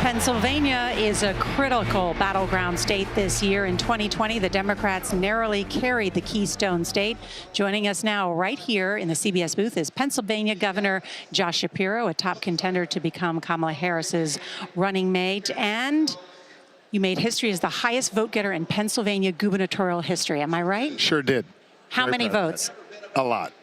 Pennsylvania is a critical battleground state this year. In 2020, the Democrats narrowly carried the Keystone State. Joining us now right here in the CBS booth is Pennsylvania Governor Josh Shapiro, a top contender to become Kamala Harris's running mate. And you made history as the highest vote getter in Pennsylvania gubernatorial history. Am I right? Sure did. How many votes? A lot.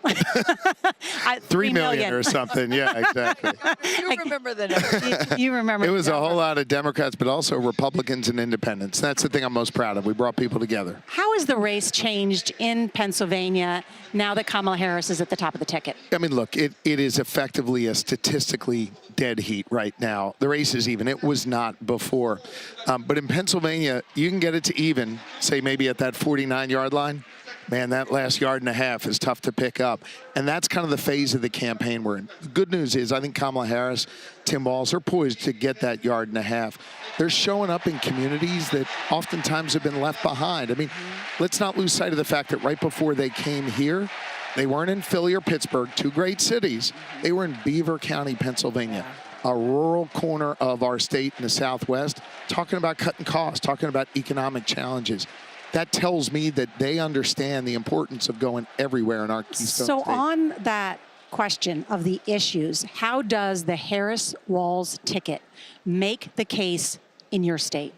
3 million or something. Yeah, exactly. You remember the number. You remember. It was a whole lot of Democrats, but also Republicans and independents. That's the thing I'm most proud of. We brought people together. How has the race changed in Pennsylvania now that Kamala Harris is at the top of the ticket? I mean, look, it is effectively a statistically dead heat right now. The race is even. It was not before. But in Pennsylvania, you can get it to even, say maybe at that 49-yard line. Man, that last yard and a half is tough to pick up. And that's kind of the phase of the campaign we're in. The good news is I think Kamala Harris, Tim Walz are poised to get that yard and a half. They're showing up in communities that oftentimes have been left behind. I mean, let's not lose sight of the fact that right before they came here, they weren't in Philly or Pittsburgh, two great cities. They were in Beaver County, Pennsylvania, a rural corner of our state in the Southwest, talking about cutting costs, talking about economic challenges. That tells me that they understand the importance of going everywhere in our Keystone So State. on that question of the issues, how does the Harris-Walz ticket make the case in your state?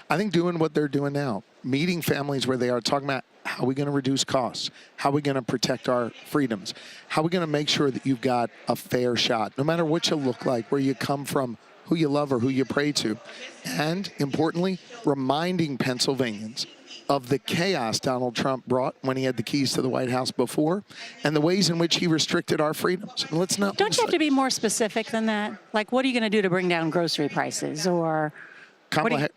I think doing what they're doing now, meeting families where they are, talking about how are we going to reduce costs, how are we going to protect our freedoms, how are we going to make sure that you've got a fair shot, no matter what you look like, where you come from, who you love or who you pray to. And importantly, reminding Pennsylvanians of the chaos Donald Trump brought when he had the keys to the White House before, and the ways in which he restricted our freedoms. And let's not. Don't you have to be more specific than that? Like, what are you going to do to bring down grocery prices, or? Pardon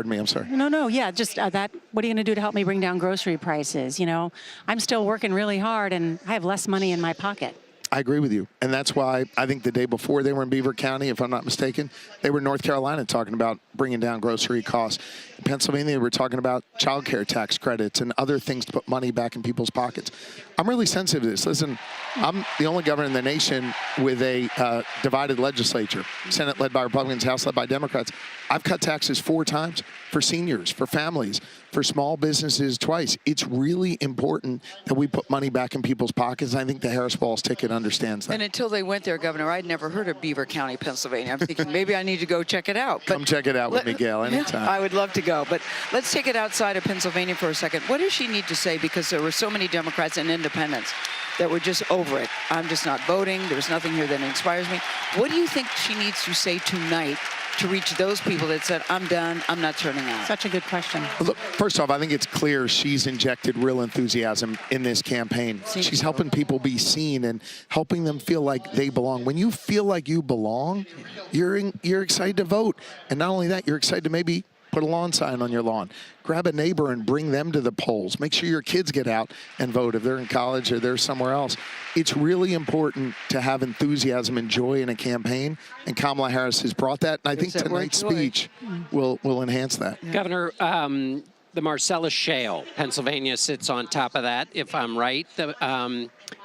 me, I'm sorry. No, yeah, just that. What are you going to do to help me bring down grocery prices? You know, I'm still working really hard, and I have less money in my pocket. I agree with you. And that's why I think the day before they were in Beaver County, if I'm not mistaken, they were in North Carolina talking about bringing down grocery costs. In Pennsylvania, they were talking about child care tax credits and other things to put money back in people's pockets. I'm really sensitive to this. Listen, I'm the only governor in the nation with a divided legislature, Senate led by Republicans, House led by Democrats. I've cut taxes 4 times for seniors, for families, for small businesses twice. It's really important that we put money back in people's pockets. And I think the Harris-Walz ticket understands that. And until they went there, Governor, I'd never heard of Beaver County, Pennsylvania. I'm thinking maybe I need to go check it out. Come check it out with Miguel anytime. I would love to go. But let's take it outside of Pennsylvania for a second. What does she need to say? Because there were so many Democrats and independents that were just over it. I'm just not voting. There was nothing here that inspires me. What do you think she needs to say tonight to reach those people that said, I'm done, I'm not turning out? Such a good question. Well, look, first off, I think it's clear she's injected real enthusiasm in this campaign. She's helping people be seen and helping them feel like they belong. When you feel like you belong, you're excited to vote. And not only that, you're excited to maybe put a lawn sign on your lawn. Grab a neighbor and bring them to the polls. Make sure your kids get out and vote if they're in college or they're somewhere else. It's really important to have enthusiasm and joy in a campaign, and Kamala Harris has brought that. And I think tonight's speech will enhance that. Governor, the Marcellus Shale, Pennsylvania sits on top of that, if I'm right. The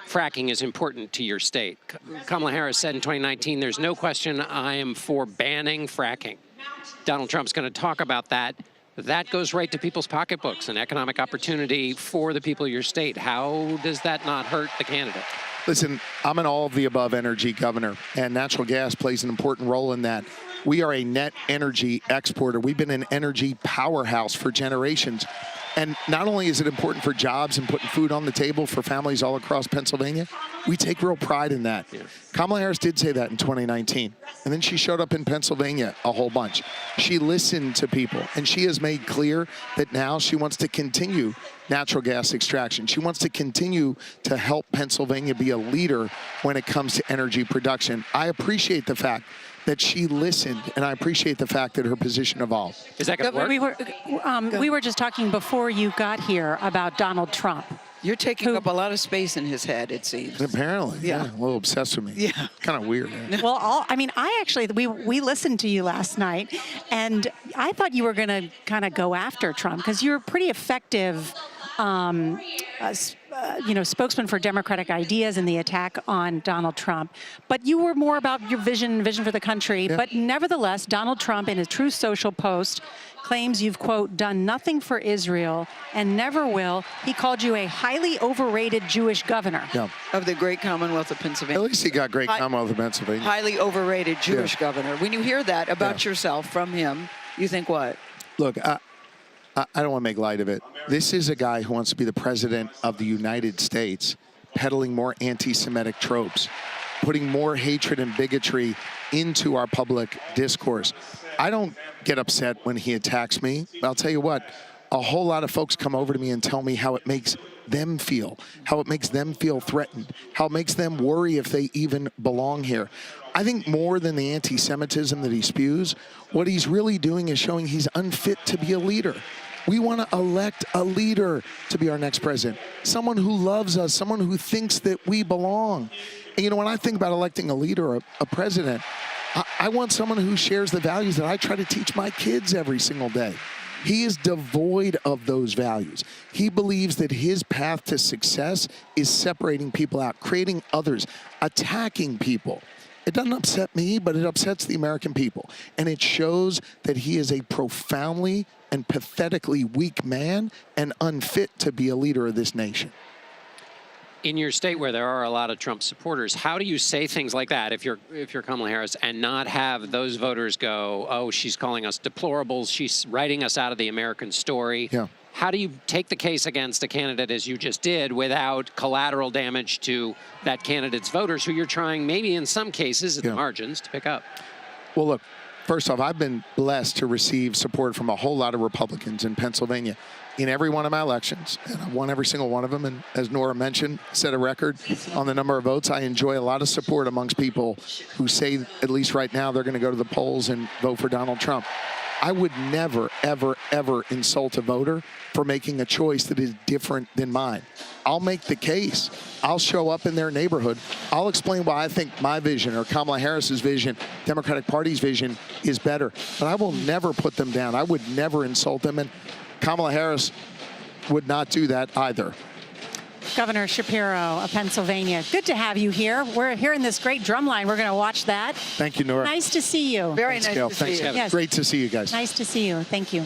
fracking is important to your state. Kamala Harris said in 2019, there's no question I am for banning fracking. Donald Trump's going to talk about that. That goes right to people's pocketbooks, an economic opportunity for the people of your state. How does that not hurt the candidate? Listen, I'm an all-of-the-above energy governor, and natural gas plays an important role in that. We are a net energy exporter. We've been an energy powerhouse for generations. And not only is it important for jobs and putting food on the table for families all across Pennsylvania, we take real pride in that. Yeah. Kamala Harris did say that in 2019. And then she showed up in Pennsylvania a whole bunch. She listened to people, and she has made clear that now she wants to continue natural gas extraction. She wants to continue to help Pennsylvania be a leader when it comes to energy production. I appreciate the fact that she listened, and I appreciate the fact that her position evolved. Is that going to work? We were just talking before you got here about Donald Trump. You're taking up a lot of space in his head, it seems. Apparently, yeah. A little obsessed with me. Yeah. Kind of weird. Well, we listened to you last night, and I thought you were going to kind of go after Trump because you're pretty effective spokesman for Democratic ideas in the attack on Donald Trump. But you were more about your vision for the country. Yeah. But nevertheless, Donald Trump, in a Truth Social post, claims you've, quote, done nothing for Israel and never will. He called you a highly overrated Jewish governor. Yeah. Of the great Commonwealth of At Pennsylvania. least he got great Hi- Commonwealth of Pennsylvania. Highly overrated Jewish governor. When you hear that about Yeah. yourself from him, you think what? Look, I don't want to make light of it. This is a guy who wants to be the president of the United States, peddling more anti-Semitic tropes, putting more hatred and bigotry into our public discourse. I don't get upset when he attacks me. But I'll tell you what, a whole lot of folks come over to me and tell me how it makes them feel, how it makes them feel threatened, how it makes them worry if they even belong here. I think more than the anti-Semitism that he spews, what he's really doing is showing he's unfit to be a leader. We want to elect a leader to be our next president, someone who loves us, someone who thinks that we belong. And when I think about electing a leader, a president, I want someone who shares the values that I try to teach my kids every single day. He is devoid of those values. He believes that his path to success is separating people out, creating others, attacking people. It doesn't upset me, but it upsets the American people. And it shows that he is a profoundly and pathetically weak man and unfit to be a leader of this nation. In your state where there are a lot of Trump supporters, how do you say things like that if you're Kamala Harris and not have those voters go, oh, she's calling us deplorables, she's writing us out of the American story? Yeah. How do you take the case against a candidate as you just did without collateral damage to that candidate's voters who you're trying maybe in some cases at the margins to pick up? Well, look, first off, I've been blessed to receive support from a whole lot of Republicans in Pennsylvania in every one of my elections, and I've won every single one of them. And as Nora mentioned, set a record on the number of votes. I enjoy a lot of support amongst people who say, at least right now, they're going to go to the polls and vote for Donald Trump. I would never, ever, ever insult a voter for making a choice that is different than mine. I'll make the case. I'll show up in their neighborhood. I'll explain why I think my vision or Kamala Harris's vision, Democratic Party's vision, is better. But I will never put them down. I would never insult them. And Kamala Harris would not do that either. Governor Shapiro of Pennsylvania, good to have you here. We're hearing this great drum line. We're going to watch that. Thank you, Nora. Nice to see you. Very Thanks, nice Gail. to see you. Thanks. Yes. Great to see you guys. Nice to see you. Thank you.